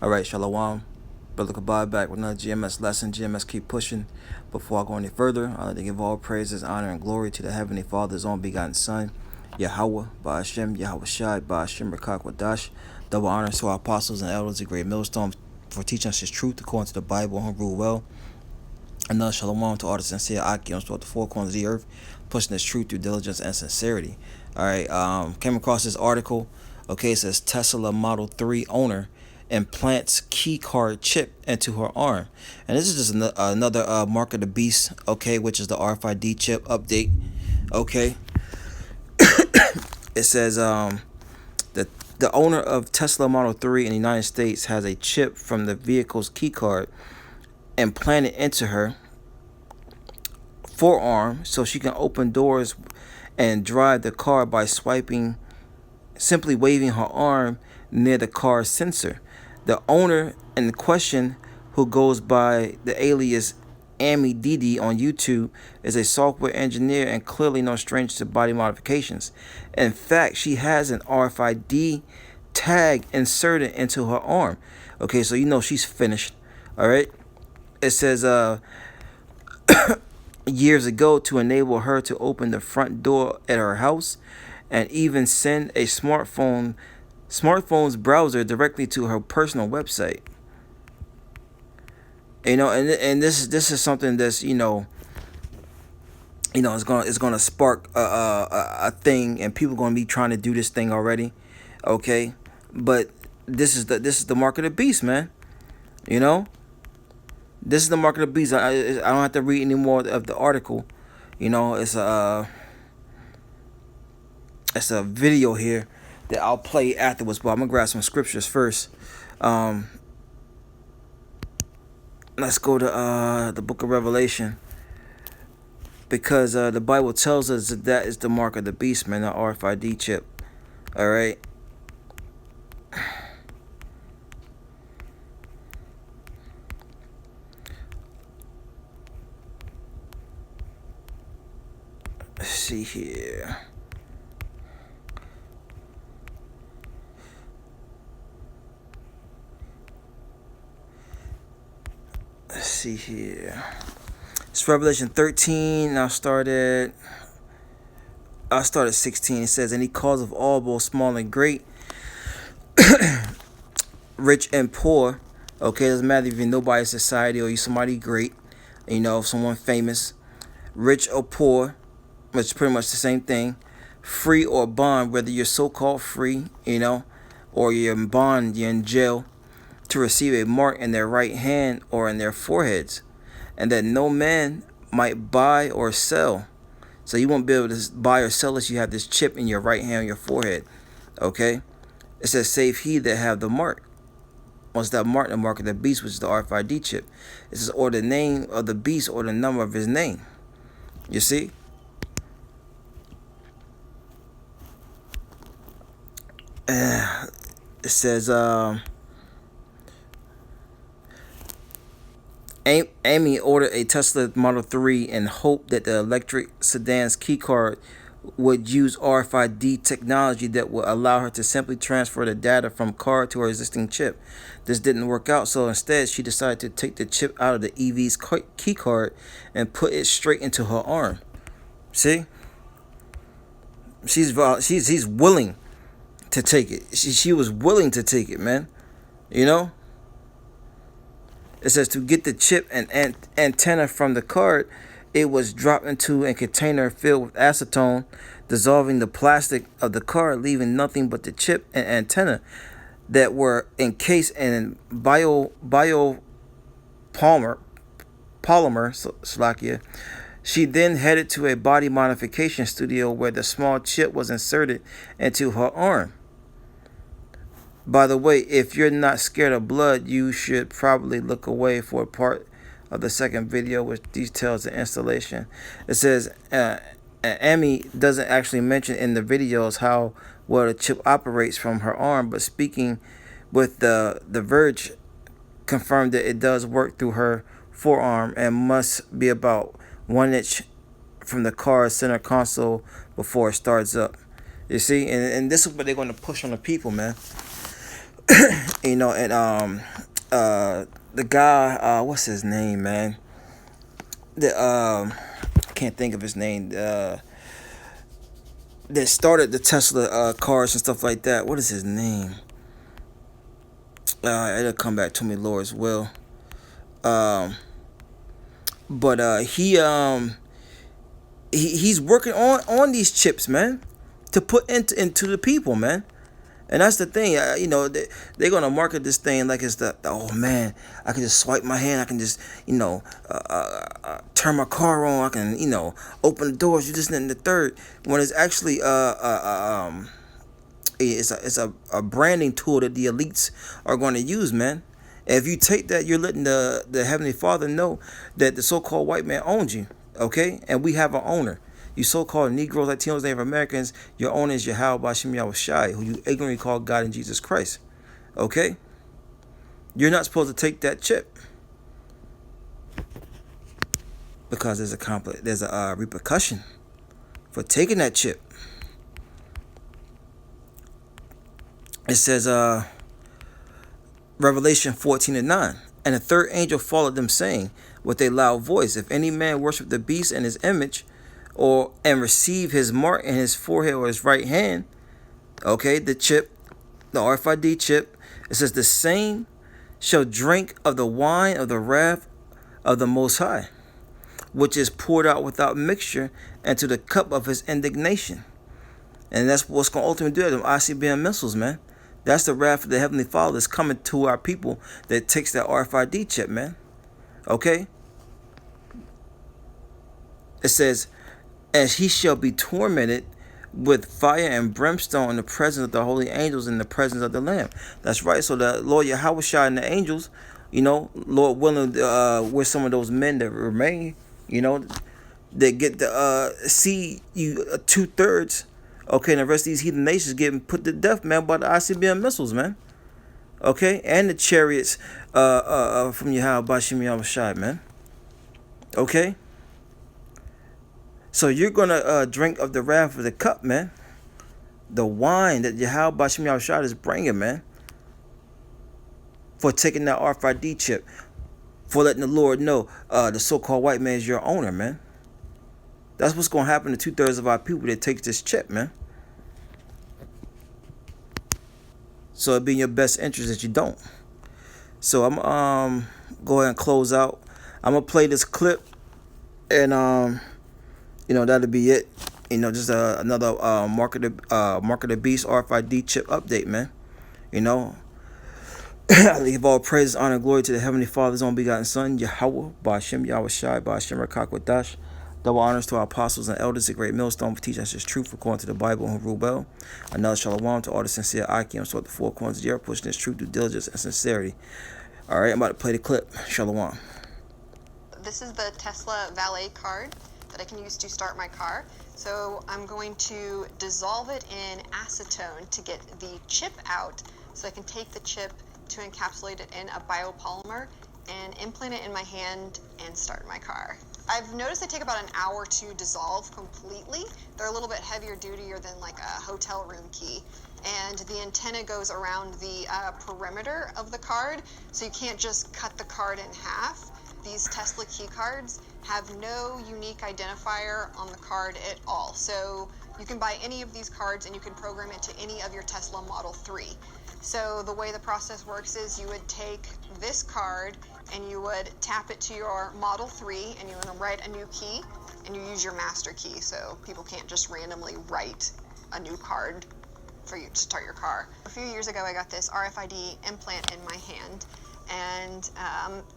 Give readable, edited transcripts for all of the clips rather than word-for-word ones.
Alright, Shalom. Brother Kabad back with another GMS lesson. GMS keep pushing. Before I go any further, I'd like to give all praises, honor, and glory to the Heavenly Father's own begotten Son, Yahawah, Bahasham, Yahawashi, Bahasham, Wadash. Double honor to our apostles and elders of Great Millstone for teaching us His truth according to the Bible and rule well. Another Shalom to all the sincere Akims throughout the four corners of the earth, pushing this truth through diligence and sincerity. Alright, came across this article. Okay, it says Tesla Model 3 owner implants key card chip into her arm. And this is just another mark of the beast, okay, which is the RFID chip update. Okay. It says the owner of Tesla Model 3 in the United States has a chip from the vehicle's key card implanted into her forearm so she can open doors and drive the car by simply waving her arm near the car's sensor. The owner in question, who goes by the alias Amy Didi on YouTube, is a software engineer and clearly no stranger to body modifications. In fact, she has an RFID tag inserted into her arm. Okay, so you know she's finished. All right. It says years ago to enable her to open the front door at her house and even send a smartphone's browser directly to her personal website. And this is something that's it's gonna spark a thing, and people gonna be trying to do this thing already, okay? But this is the mark of the beast, man. You know, this is the mark of the beast. I don't have to read any more of the article. It's a video here that I'll play afterwards, but I'm gonna grab some scriptures first. Let's go to the book of Revelation, because the Bible tells us that is the mark of the beast, man, the RFID chip. All right. Let's see here. Let's see here. It's Revelation 13. I'll start at 16. It says, and he calls of all, both small and great, rich and poor. Okay, doesn't matter if you're nobody in society or you somebody great, someone famous, rich or poor, which is pretty much the same thing. Free or bond, whether you're so-called free, or you're in bond, you're in jail, to receive a mark in their right hand or in their foreheads, and that no man might buy or sell. So you won't be able to buy or sell unless you have this chip in your right hand or your forehead. Okay? It says, save he that have the mark. What's that mark? The mark of the beast, which is the RFID chip. It says, or the name of the beast or the number of his name. You see? It says, Amy ordered a Tesla Model 3 in hope that the electric sedan's keycard would use RFID technology that would allow her to simply transfer the data from card to her existing chip. This didn't work out, so instead she decided to take the chip out of the EV's keycard and put it straight into her arm. See? She's willing to take it. She was willing to take it, man. It says to get the chip and antenna from the card, it was dropped into a container filled with acetone, dissolving the plastic of the card, leaving nothing but the chip and antenna that were encased in polymer Slovakia. She then headed to a body modification studio where the small chip was inserted into her arm. By the way, if you're not scared of blood, you should probably look away for a part of the second video which details the installation. It says Amy doesn't actually mention in the videos how well the chip operates from her arm, but speaking with the Verge, confirmed that it does work through her forearm and must be about 1 inch from the car's center console before it starts up. You see, and this is what they're going to push on the people, man. You know, and the guy, what's his name, man? The I can't think of his name. That started the Tesla cars and stuff like that. What is his name? It'll come back to me, Lord, as well. Um, but he's working on these chips, man, to put into the people, man. And that's the thing, you know, they're gonna market this thing like it's the oh man, I can just swipe my hand, I can just, you know, turn my car on, I can, you know, open the doors, you just in the third. When it's actually it's a branding tool that the elites are going to use, man. And if you take that, you're letting the Heavenly Father know that the so-called white man owns you, okay? And we have an owner. You so-called Negroes, Latinos, Native Americans, your owner is Yahawah, Bahasham, Yahawashi, who you ignorantly call God and Jesus Christ, okay? You're not supposed to take that chip because there's a repercussion for taking that chip. It says, Revelation 14:9. And the third angel followed them, saying with a loud voice, if any man worship the beast and his image, and receive his mark in his forehead or his right hand, okay, the chip, the RFID chip, it says the same shall drink of the wine of the wrath of the Most High, which is poured out without mixture into the cup of his indignation. And that's what's going to ultimately do that, them ICBM missiles, man. That's the wrath of the Heavenly Father that's coming to our people that takes that RFID chip, man. Okay? It says, and he shall be tormented with fire and brimstone in the presence of the holy angels in the presence of the Lamb. That's right. So the Lord Yahawashi and the angels, you know, Lord willing, we're some of those men that remain, you know, that get to see you 2/3. Okay, and the rest of these heathen nations getting put to death, man, by the ICBM missiles, man. Okay, and the chariots from Yahawah, Bahasham, Yahawashi, man. Okay, so you're gonna drink of the wrath of the cup, man. The wine that Yahawah, Bahasham, Yahawashi is bringing, man, for taking that RFID chip, for letting the Lord know the so-called white man is your owner, man. That's what's gonna happen to 2/3 of our people that takes this chip, man. So it'd be in your best interest that you don't. So I'm go ahead and close out. I'm gonna play this clip, and you know, that'll be it. You know, just another Mark of the Beast RFID chip update, man. You know, I leave all praise, honor, and glory to the Heavenly Father's own begotten Son, Yahawah, Bahasham, Yahawashi, Bahasham, Rakakwadash. Double honors to our apostles and elders, the great millstone for teaching us his truth according to the Bible and rule well. Another shalom to all the sincere Akim, so at the four corners of the earth, pushing his truth, due diligence, and sincerity. All right, I'm about to play the clip. Shalom. This is the Tesla valet card that I can use to start my car. So I'm going to dissolve it in acetone to get the chip out, so I can take the chip to encapsulate it in a biopolymer and implant it in my hand and start my car. I've noticed they take about an hour to dissolve completely. They're a little bit heavier dutier than like a hotel room key. And the antenna goes around the perimeter of the card, so you can't just cut the card in half. These Tesla key cards have no unique identifier on the card at all. So you can buy any of these cards and you can program it to any of your Tesla Model 3. So the way the process works is you would take this card and you would tap it to your Model 3 and you would write a new key, and you use your master key, so people can't just randomly write a new card for you to start your car. A few years ago I got this RFID implant in my hand, and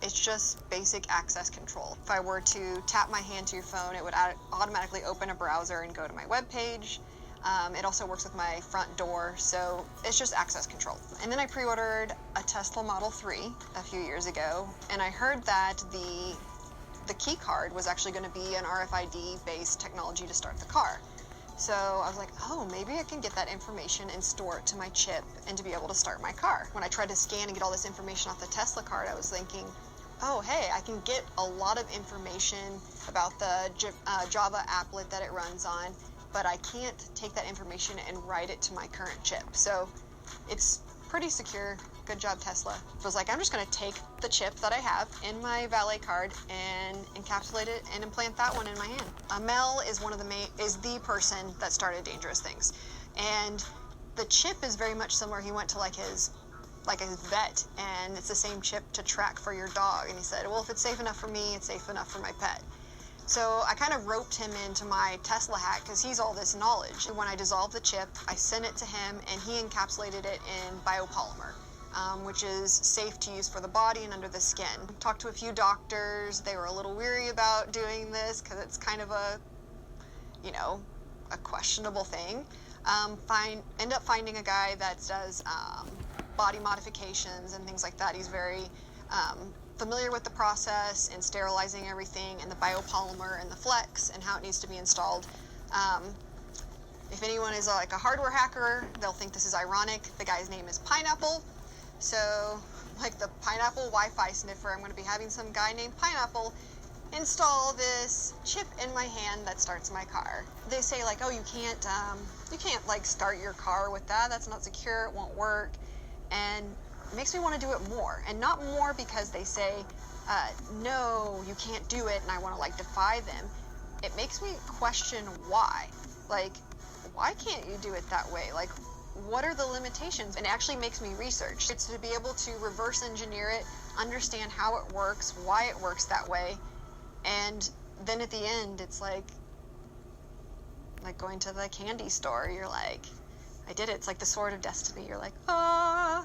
it's just basic access control. If I were to tap my hand to your phone, it would automatically open a browser and go to my web page. It also works with my front door, so it's just access control. And then I pre-ordered a Tesla Model 3 a few years ago, and I heard that the key card was actually going to be an RFID-based technology to start the car. So I was like, oh, maybe I can get that information and store it to my chip and to be able to start my car. When I tried to scan and get all this information off the Tesla card, I was thinking, oh, hey, I can get a lot of information about the Java applet that it runs on, but I can't take that information and write it to my current chip. So it's pretty secure. Good job, Tesla. I was like, I'm just gonna take the chip that I have in my valet card and encapsulate it and implant that one in my hand. Mel is the person that started Dangerous Things, and the chip is very much similar. He went to like his vet, and it's the same chip to track for your dog. And he said, well, if it's safe enough for me, it's safe enough for my pet. So I kind of roped him into my Tesla hack because he's all this knowledge. When I dissolved the chip, I sent it to him, and he encapsulated it in biopolymer, which is safe to use for the body and under the skin. Talked to a few doctors. They were a little weary about doing this because it's kind of a questionable thing. End up finding a guy that does body modifications and things like that. He's very familiar with the process and sterilizing everything and the biopolymer and the flex and how it needs to be installed. If anyone is like a hardware hacker, they'll think this is ironic. The guy's name is Pineapple. So like the Pineapple Wi-Fi sniffer, I'm going to be having some guy named Pineapple install this chip in my hand that starts my car. They say like, oh, you can't like start your car with that. That's not secure. It won't work. And it makes me want to do it more, and not more because they say, no, you can't do it, and I want to like defy them. It makes me question why. Like, why can't you do it that way? Like, what are the limitations? And it actually makes me research. It's to be able to reverse engineer it, understand how it works, why it works that way, and then at the end, it's like going to the candy store. You're like, I did it. It's like the sword of destiny. You're like, ah.